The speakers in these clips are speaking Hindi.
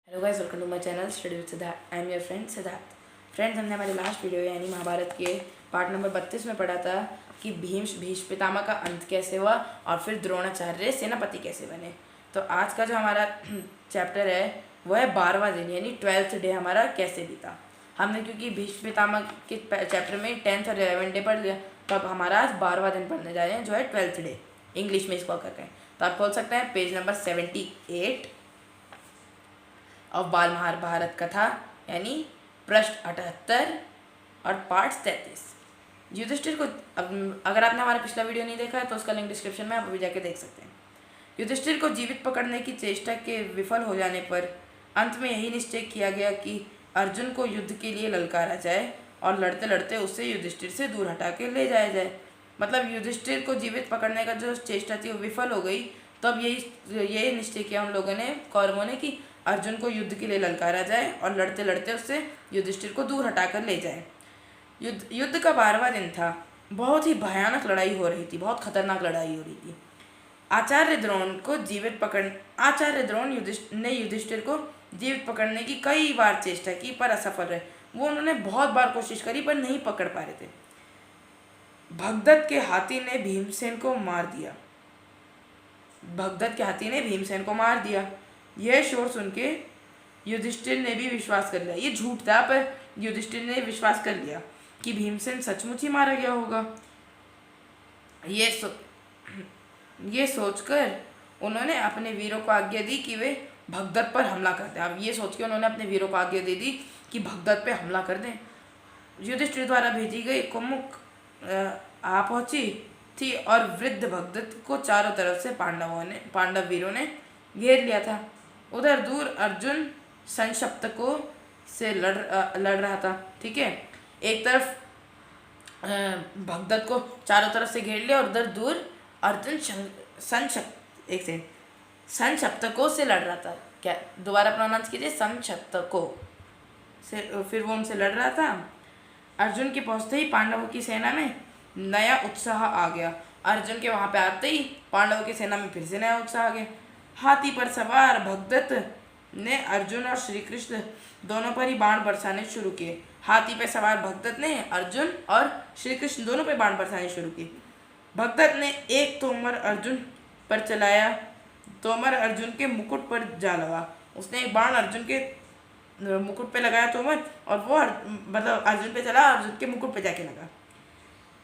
Hello guys, welcome to my channel study with Siddharth. I am your friend Siddharth. Friends, हमने हमारे लास्ट वीडियो यानी महाभारत के पार्ट नंबर 32 में पढ़ा था कि भीष्म पितामह का अंत कैसे हुआ और फिर द्रोणाचार्य सेनापति कैसे बने। तो आज का जो हमारा चैप्टर है वो है 12वां दिन यानी 12th डे हमारा कैसे बीता। हमने क्योंकि भीष्म पितामह के चैप्टर में 10th और 11th डे पढ़ लिया, तो अब हमारा आज 12वां दिन पढ़ने जा रहे हैं जो है 12th डे। इंग्लिश में इसको करके तो आप खोल सकते हैं पेज नंबर 78 और बाल महाभारत कथा यानी पृष्ठ 78 और पार्ट 33। युधिष्ठिर को अगर आपने हमारा पिछला वीडियो नहीं देखा है तो उसका लिंक डिस्क्रिप्शन में आप अभी जाके देख सकते हैं। युधिष्ठिर को जीवित पकड़ने की चेष्टा के विफल हो जाने पर अंत में यही निश्चय किया गया कि अर्जुन को युद्ध के लिए ललकारा जाए और लड़ते लड़ते उससे युधिष्ठिर से दूर हटा के ले जाया जाए। मतलब युधिष्ठिर को जीवित पकड़ने का जो चेष्टा थी वो विफल हो गई, तो अब यही निश्चय किया उन लोगों ने, कौरवों ने, कि अर्जुन को युद्ध के लिए ललकारा जाए और लड़ते लड़ते उससे युधिष्ठिर को दूर हटाकर ले जाए। युद्ध का 12वां दिन था। बहुत ही भयानक लड़ाई हो रही थी, बहुत खतरनाक लड़ाई हो रही थी। आचार्य द्रोण ने युधिष्ठिर को जीवित पकड़ने की कई बार चेष्टा की पर असफल रहे। वो उन्होंने बहुत बार कोशिश करी पर नहीं पकड़ पा रहे थे। भगदत्त के हाथी ने भीमसेन को मार दिया। यह शोर सुन के युधिष्ठिर ने भी विश्वास कर लिया, ये झूठ था पर युधिष्ठिर ने विश्वास कर लिया कि भीमसेन सचमुच ही मारा गया होगा। ये सोचकर उन्होंने अपने वीरों को आज्ञा दी कि वे भगदत्त पर हमला कर दें। अब ये सोच के उन्होंने अपने वीरों को आज्ञा दे दी कि भगदत्त पे हमला कर दें। युधिष्ठिर द्वारा भेजी गई कुमुक आ पहुंची थी और वृद्ध भगदत्त को चारों तरफ से पांडव वीरों ने घेर लिया था। उधर दूर अर्जुन संशप्तकों से लड़ रहा था। ठीक है, एक तरफ भगदत्त को चारों तरफ से घेर लिया और उधर दूर अर्जुन संशप्तकों से लड़ रहा था। क्या दोबारा प्रोनाउंस कीजिए, संशप्तकों से। फिर वो उनसे लड़ रहा था। अर्जुन के पहुंचते ही पांडवों की सेना में नया उत्साह आ गया। अर्जुन के वहां पे आते ही पांडवों की सेना में फिर से नया उत्साह आ गया। हाथी पर सवार भगदत्त ने अर्जुन और श्री कृष्ण दोनों पर ही बाण बरसाने शुरू किए। हाथी पर सवार भगदत्त ने अर्जुन और श्री कृष्ण दोनों पर बाण बरसाने शुरू किए। भगदत्त ने एक तोमर अर्जुन पर चलाया। तोमर अर्जुन के मुकुट पर जा लगा। उसने एक बाण अर्जुन के मुकुट पे लगाया तोमर, और वो मतलब अर्जुन पे चला, अर्जुन के मुकुट पे जाके लगा।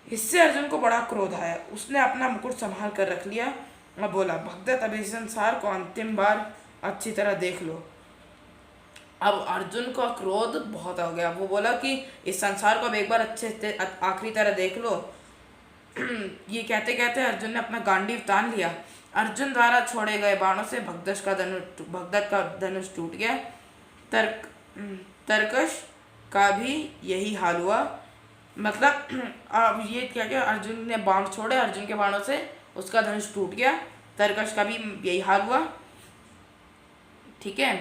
इससे अर्जुन को बड़ा क्रोध आया। उसने अपना मुकुट संभाल कर रख लिया और बोला, भगदत्त, अब इस संसार को अंतिम बार अच्छी तरह देख लो। अब अर्जुन का क्रोध बहुत हो गया। वो बोला कि इस संसार को अब एक बार अच्छे से आखिरी तरह देख लो। ये कहते कहते अर्जुन ने अपना गांडीव तान लिया। अर्जुन द्वारा छोड़े गए बाणों से भगदत्त का धनुष टूट गया। तरकश का भी यही हाल हुआ। मतलब अब ये क्या क्या, अर्जुन ने बाण छोड़े, अर्जुन के बाणों से उसका धनुष टूट गया। तरकश का भी यही हाल हुआ। ठीक है,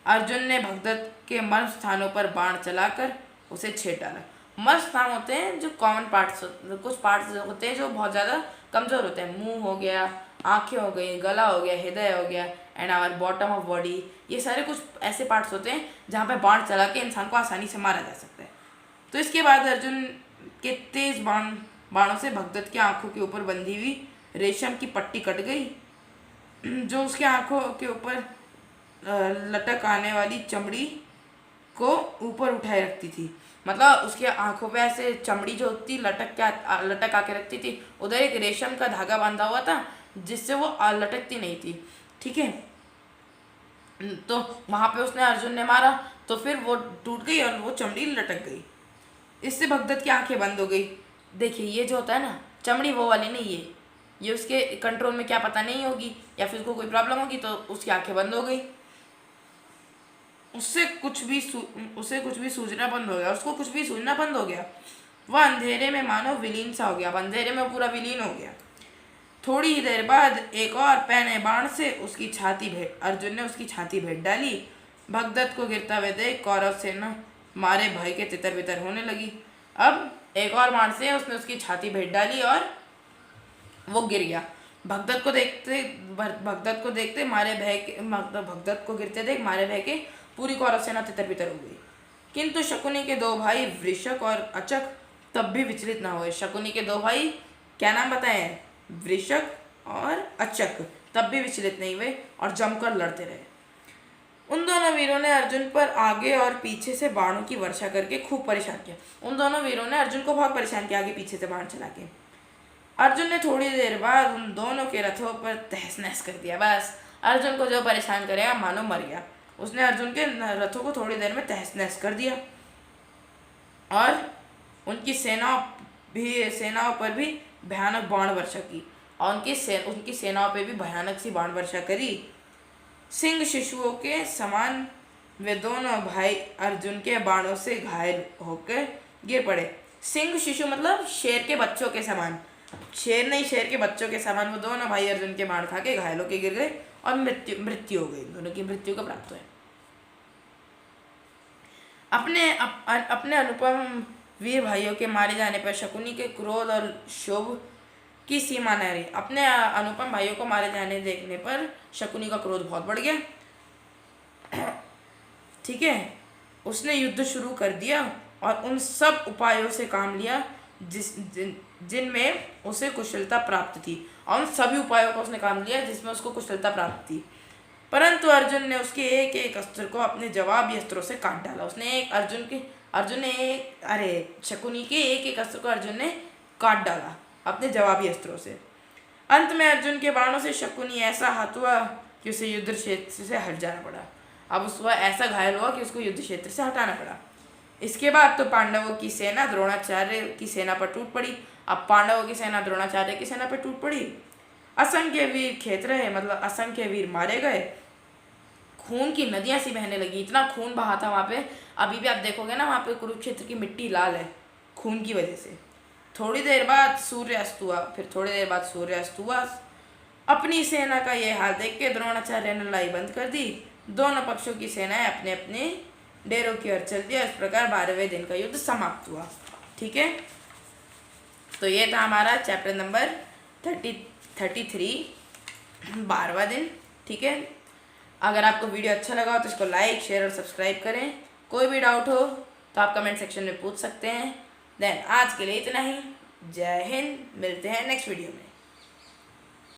अर्जुन ने भगदत्त के मर्म स्थानों पर बाण चलाकर उसे छेड़ डाला। मर्म स्थान होते हैं जो कॉमन पार्ट्स, कुछ पार्ट्स होते हैं जो बहुत ज़्यादा कमज़ोर होते हैं। मुंह हो गया, आँखें हो गई, गला हो गया, हृदय हो गया, and our bottom of body. ये सारे कुछ ऐसे पार्ट्स होते हैं जहाँ पे बाण चला के इंसान को आसानी से मारा जा सकता है। तो इसके बाद अर्जुन के तेज बाणों से भगदत्त की आंखों के ऊपर बंधी हुई रेशम की पट्टी कट गई, जो उसके आंखों के ऊपर लटक आने वाली चमड़ी को ऊपर उठाए रखती थी। मतलब उसके आंखों पे ऐसे चमड़ी जो होती लटक आके रखती थी। उधर एक रेशम का धागा बांधा हुआ था जिससे वो लटकती नहीं थी। ठीक है, तो वहां पे उसने अर्जुन ने मारा तो फिर वो टूट गई और वो चमड़ी लटक गई। इससे भगदत्त की आंखें बंद हो गई। देखिए, ये जो होता है ना, चमड़ी वो वाली नहीं है, ये उसके कंट्रोल में क्या पता नहीं होगी या फिर उसको कोई प्रॉब्लम होगी तो उसकी आंखें बंद हो गई। उसे कुछ भी सूझना बंद हो गया, उसको कुछ भी सूझना बंद हो गया। वह अंधेरे में मानो विलीन सा हो गया। अंधेरे में पूरा विलीन हो गया। थोड़ी ही देर बाद एक और पैने बाण से अर्जुन ने उसकी छाती भेद डाली। भगदत्त को गिरता हुए देख कौरव सेना मारे भय के तितर बितर होने लगी। अब एक और बाण से उसने उसकी छाती भेद डाली और वो गिर गया। भगदत्त को गिरते देख मारे भय के पूरी कौरव सेना तितर बितर हो गई। किंतु शकुनी के दो भाई वृषक और अचक तब भी विचलित ना हुए। शकुनी के दो भाई क्या नाम बताए? वृषक और अचक तब भी विचलित नहीं हुए और जमकर लड़ते रहे। उन दोनों वीरों ने अर्जुन पर आगे और पीछे से बाणों की वर्षा करके खूब परेशान किया। उन दोनों वीरों ने अर्जुन को बहुत परेशान किया, आगे पीछे से बाण चला के। अर्जुन ने थोड़ी देर बाद उन दोनों के रथों पर तहस नहस कर दिया। बस अर्जुन को जो परेशान करेगा मानो मर गया। उसने अर्जुन के रथों को थोड़ी देर में तहस नहस कर दिया और उनकी सेनाओं पर भी भयानक बाण वर्षा की और उनकी सेनाओं पर भी भयानक सी बाण वर्षा करी। सिंह शिशुओं के समान वे दोनों भाई अर्जुन के बाणों से घायल होकर गिर पड़े। सिंह शिशु मतलब शेर के बच्चों के समान, शेर नहीं शेर के बच्चों के समान वो दोनों भाई अर्जुन के बाण खा के घायल होकर गिर गए और मृत्यु हो गई। दोनों की मृत्यु को प्राप्त हुए। अपने अनुपम वीर भाइयों के मारे जाने पर शकुनी के क्रोध और क्षोभ की सीमा न रही। अपने अनुपम भाइयों को मारे जाने देखने पर शकुनी का क्रोध बहुत बढ़ गया। ठीक है, उसने युद्ध शुरू कर दिया और उन सब उपायों से काम लिया जिनमें उसे कुशलता प्राप्त थी, और उन सभी उपायों का उसने काम लिया जिसमें उसको कुशलता प्राप्त थी। परंतु अर्जुन ने उसके एक एक अस्त्र को अपने जवाबी अस्त्रों से काट डाला। शकुनी के एक एक अस्त्र को अर्जुन ने काट डाला अपने जवाबी अस्त्रों से। अंत में अर्जुन के बाणों से शकुनी ऐसा हाथ हुआ कि उसे युद्ध क्षेत्र से हट जाना पड़ा। अब उसको ऐसा घायल हुआ कि उसको युद्ध क्षेत्र से हटाना पड़ा। इसके बाद तो पांडवों की सेना द्रोणाचार्य की सेना पर टूट पड़ी। अब पांडवों की सेना द्रोणाचार्य की सेना पर टूट पड़ी। असंख्य वीर खेत रहे, मतलब असंख्य वीर मारे गए। खून की नदियां सी बहने लगी, इतना खून बहा था वहाँ पे। अभी भी आप देखोगे ना, वहाँ पे कुरुक्षेत्र की मिट्टी लाल है खून की वजह से। थोड़ी देर बाद सूर्य अस्त हुआ, फिर थोड़ी देर बाद सूर्य अस्त हुआ। अपनी सेना का यह हाल देख के द्रोणाचार्य ने लड़ाई बंद कर दी। दोनों पक्षों की सेनाएं अपने अपने डेरों की ओर चल दिया। इस प्रकार 12वें दिन का युद्ध समाप्त हुआ। ठीक है, तो ये था हमारा चैप्टर नंबर 33, 12वां दिन। ठीक है, अगर आपको वीडियो अच्छा लगा हो तो इसको लाइक, शेयर और सब्सक्राइब करें। कोई भी डाउट हो तो आप कमेंट सेक्शन में पूछ सकते हैं। देन आज के लिए इतना ही। जय हिंद, मिलते हैं नेक्स्ट वीडियो में।